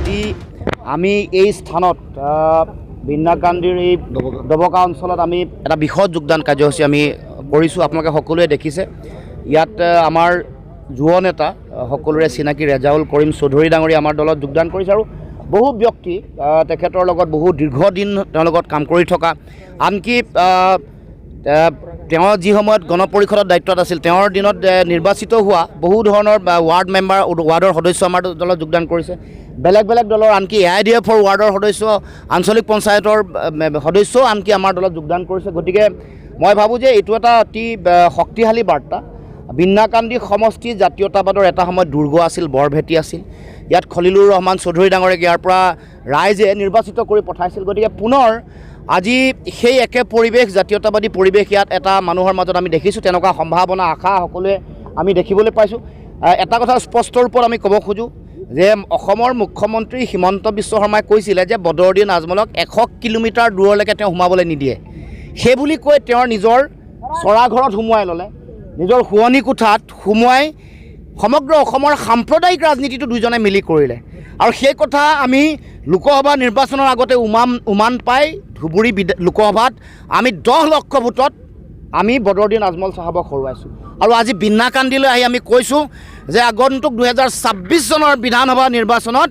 আজি আমি এই স্থানত বিন্নাকান্দিৰ এই দবকা অঞ্চলত আমি এটা বৃহৎ যোগদান কাৰ্যসূচী আমি কৰিছোঁ। আপোনালোকে সকলোৱে দেখিছে ইয়াত আমাৰ যুৱ নেতা সকলোৰে চিনাকি ৰেজাউল কৰিম চৌধুৰী ডাঙৰীয়া আমাৰ দলত যোগদান কৰিছে আৰু বহু ব্যক্তি তেখেতৰ লগত বহু দীৰ্ঘদিন তেওঁৰ লগত কাম কৰি থকা, আনকি তেওঁ যি সময়ত গণপৰিষদৰ দায়িত্বত আছিল তেওঁৰ দিনত নিৰ্বাচিত হোৱা বহু ধৰণৰ ৱাৰ্ড মেম্বাৰ ৱাৰ্ডৰ সদস্য আমাৰ দলত যোগদান কৰিছে। বেলেগ বেলেগ দলৰ আনকি AIDFৰ ৱাৰ্ডৰ সদস্য, আঞ্চলিক পঞ্চায়তৰ সদস্যও আনকি আমাৰ দলত যোগদান কৰিছে। গতিকে মই ভাবোঁ যে এইটো এটা অতি শক্তিশালী বাৰ্তা। বিন্নাকান্দি সমষ্টি জাতীয়তাবাদৰ এটা সময়ত দুৰ্গ আছিল, বৰভেটি আছিল। ইয়াত খলিলুৰ ৰহমান চৌধুৰী ডাঙৰীয়াক ইয়াৰ পৰা ৰাইজে নিৰ্বাচিত কৰি পঠাইছিল। গতিকে পুনৰ আজি সেই একে পৰিৱেশ, জাতীয়তাবাদী পৰিৱেশ ইয়াত এটা মানুহৰ মাজত আমি দেখিছোঁ। তেনেকুৱা সম্ভাৱনা আশা সকলোৱে আমি দেখিবলৈ পাইছোঁ। এটা কথা স্পষ্ট ৰূপত আমি ক'ব খোজোঁ যে অসমৰ মুখ্যমন্ত্ৰী হিমন্ত বিশ্ব শৰ্মাই কৈছিলে যে বদৰুদ্দিন আজমলক 100 কিলোমিটাৰ দূৰলৈকে তেওঁ সোমাবলৈ নিদিয়ে। সেই বুলি কৈ তেওঁৰ নিজৰ চৰাঘৰত সোমোৱাই ল'লে, নিজৰ শোৱনি কোঠাত সোমোৱাই সমগ্ৰ অসমৰ সাম্প্ৰদায়িক ৰাজনীতিটো দুইজনে মিলি কৰিলে। আৰু সেই কথা আমি লোকসভা নিৰ্বাচনৰ আগতে উমান পাই ধুবুৰী লোকসভাত আমি 10 লক্ষ ভোটত আমি বদৰুদ্দিন আজমল চাহাবক হৰুৱাইছোঁ। আৰু আজি বিন্নাকান্দিলৈ আহি আমি কৈছোঁ যে আগন্তুক 2026 চনৰ বিধানসভা নিৰ্বাচনত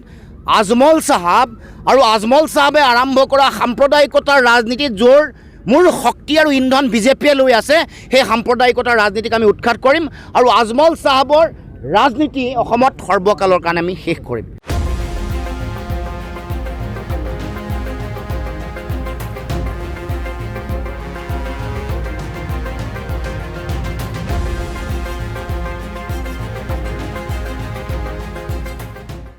আজমল চাহাব আৰু আজমল চাহাবে আৰম্ভ কৰা সাম্প্ৰদায়িকতাৰ ৰাজনীতিত য'ৰ মূল শক্তি আৰু ইন্ধন বিজেপিয়ে লৈ আছে, সেই সাম্প্ৰদায়িকতাৰ ৰাজনীতিক আমি উৎখাত কৰিম আৰু আজমল চাহাবৰ ৰাজনীতি অসমত সৰ্বকালৰ কাৰণে আমি শেষ কৰিম।